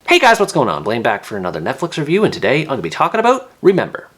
Hey guys, what's going on? Blaine back for another Netflix review, and today I'm going to be talking about Remember.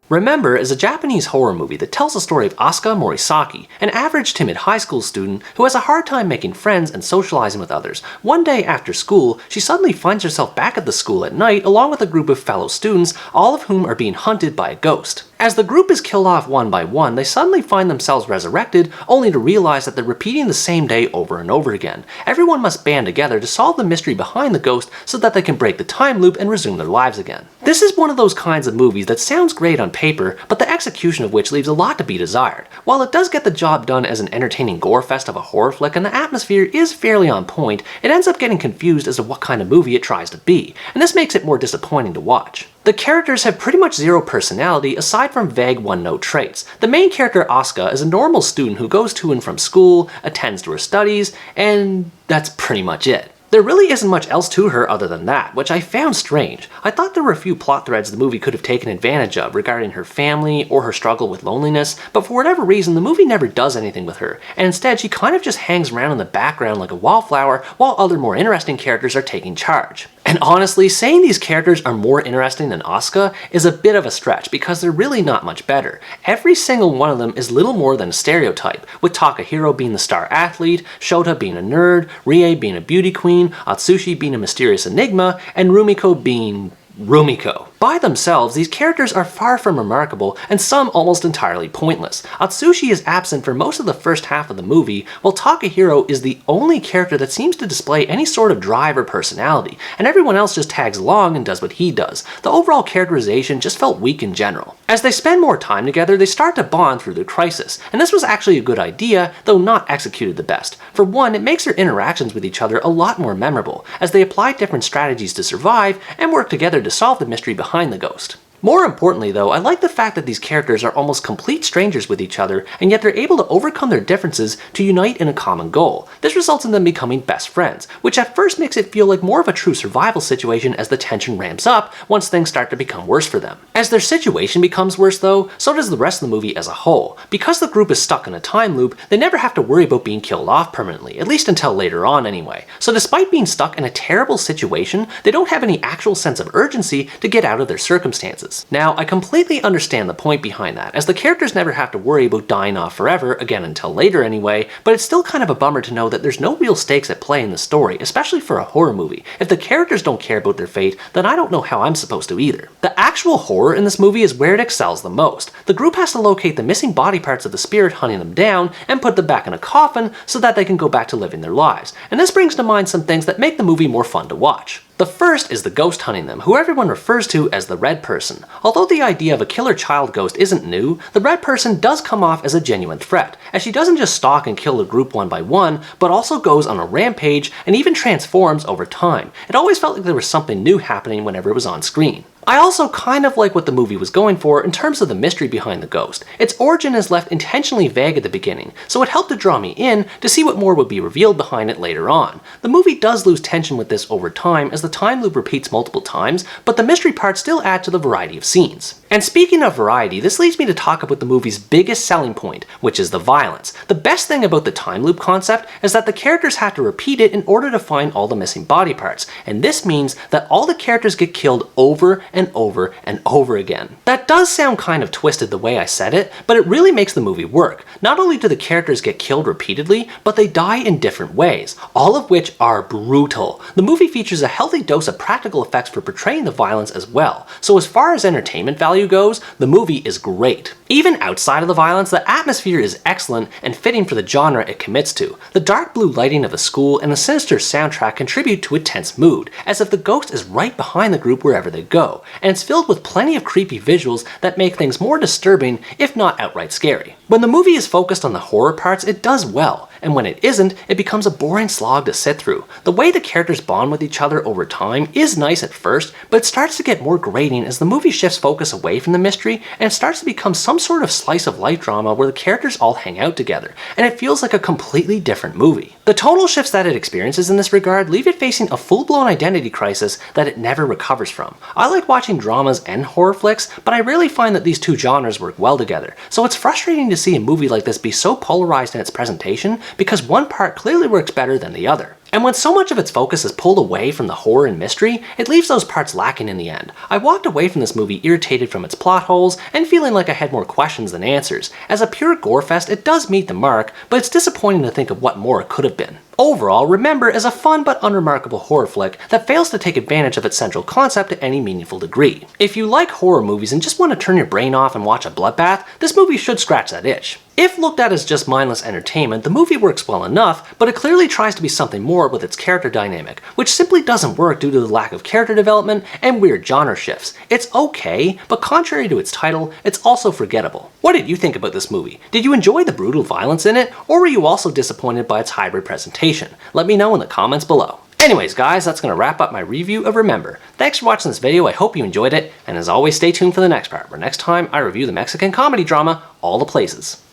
Remember is a Japanese horror movie that tells the story of Asuka Morisaki, an average timid high school student who has a hard time making friends and socializing with others. One day after school, she suddenly finds herself back at the school at night along with a group of fellow students, all of whom are being hunted by a ghost. As the group is killed off one by one, they suddenly find themselves resurrected, only to realize that they're repeating the same day over and over again. Everyone must band together to solve the mystery behind the ghost so that they can break the time loop and resume their lives again. This is one of those kinds of movies that sounds great on paper, but the execution of which leaves a lot to be desired. While it does get the job done as an entertaining gore fest of a horror flick and the atmosphere is fairly on point, it ends up getting confused as to what kind of movie it tries to be, and this makes it more disappointing to watch. The characters have pretty much zero personality aside from vague one-note traits. The main character, Asuka, is a normal student who goes to and from school, attends to her studies, and that's pretty much it. There really isn't much else to her other than that, which I found strange. I thought there were a few plot threads the movie could have taken advantage of regarding her family or her struggle with loneliness, but for whatever reason the movie never does anything with her, and instead she kind of just hangs around in the background like a wallflower while other more interesting characters are taking charge. And honestly, saying these characters are more interesting than Asuka is a bit of a stretch because they're really not much better. Every single one of them is little more than a stereotype, with Takahiro being the star athlete, Shota being a nerd, Rie being a beauty queen, Atsushi being a mysterious enigma, and Rumiko being Rumiko. By themselves, these characters are far from remarkable and some almost entirely pointless. Atsushi is absent for most of the first half of the movie, while Takahiro is the only character that seems to display any sort of drive or personality, and everyone else just tags along and does what he does. The overall characterization just felt weak in general. As they spend more time together, they start to bond through the crisis, and this was actually a good idea, though not executed the best. For one, it makes their interactions with each other a lot more memorable, as they apply different strategies to survive and work together to solve the mystery behind the ghost. More importantly though, I like the fact that these characters are almost complete strangers with each other, and yet they're able to overcome their differences to unite in a common goal. This results in them becoming best friends, which at first makes it feel like more of a true survival situation as the tension ramps up once things start to become worse for them. As their situation becomes worse though, so does the rest of the movie as a whole. Because the group is stuck in a time loop, they never have to worry about being killed off permanently, at least until later on anyway. So despite being stuck in a terrible situation, they don't have any actual sense of urgency to get out of their circumstances. Now, I completely understand the point behind that, as the characters never have to worry about dying off forever, again until later anyway, but it's still kind of a bummer to know that there's no real stakes at play in the story, especially for a horror movie. If the characters don't care about their fate, then I don't know how I'm supposed to either. The actual horror in this movie is where it excels the most. The group has to locate the missing body parts of the spirit hunting them down and put them back in a coffin so that they can go back to living their lives, and this brings to mind some things that make the movie more fun to watch. The first is the ghost hunting them, who everyone refers to as the Red Person. Although the idea of a killer child ghost isn't new, the Red Person does come off as a genuine threat, as she doesn't just stalk and kill the group one by one, but also goes on a rampage and even transforms over time. It always felt like there was something new happening whenever it was on screen. I also kind of like what the movie was going for in terms of the mystery behind the ghost. Its origin is left intentionally vague at the beginning, so it helped to draw me in to see what more would be revealed behind it later on. The movie does lose tension with this over time as the time loop repeats multiple times, but the mystery parts still add to the variety of scenes. And speaking of variety, this leads me to talk about the movie's biggest selling point, which is the violence. The best thing about the time loop concept is that the characters have to repeat it in order to find all the missing body parts, and this means that all the characters get killed over and over and over again. That does sound kind of twisted the way I said it, but it really makes the movie work. Not only do the characters get killed repeatedly, but they die in different ways, all of which are brutal. The movie features a healthy dose of practical effects for portraying the violence as well, so as far as entertainment value goes, the movie is great. Even outside of the violence, the atmosphere is excellent and fitting for the genre it commits to. The dark blue lighting of the school and the sinister soundtrack contribute to a tense mood, as if the ghost is right behind the group wherever they go, and it's filled with plenty of creepy visuals that make things more disturbing, if not outright scary. When the movie is focused on the horror parts, it does well, and when it isn't, it becomes a boring slog to sit through. The way the characters bond with each other over time is nice at first, but it starts to get more grating as the movie shifts focus away from the mystery and it starts to become some sort of slice of life drama where the characters all hang out together, and it feels like a completely different movie. The tonal shifts that it experiences in this regard leave it facing a full-blown identity crisis that it never recovers from. I like watching dramas and horror flicks, but I rarely find that these two genres work well together, so it's frustrating to see a movie like this be so polarized in its presentation because one part clearly works better than the other. And when so much of its focus is pulled away from the horror and mystery, it leaves those parts lacking in the end. I walked away from this movie irritated from its plot holes and feeling like I had more questions than answers. As a pure gore fest, it does meet the mark, but it's disappointing to think of what more it could have been. Overall, Remember is a fun but unremarkable horror flick that fails to take advantage of its central concept to any meaningful degree. If you like horror movies and just want to turn your brain off and watch a bloodbath, this movie should scratch that itch. If looked at as just mindless entertainment, the movie works well enough, but it clearly tries to be something more with its character dynamic, which simply doesn't work due to the lack of character development and weird genre shifts. It's okay, but contrary to its title, it's also forgettable. What did you think about this movie? Did you enjoy the brutal violence in it, or were you also disappointed by its hybrid presentation? Let me know in the comments below. Anyways guys, that's going to wrap up my review of Remember. Thanks for watching this video, I hope you enjoyed it, and as always stay tuned for the next part, where next time I review the Mexican comedy drama, All the Places.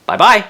Bye bye!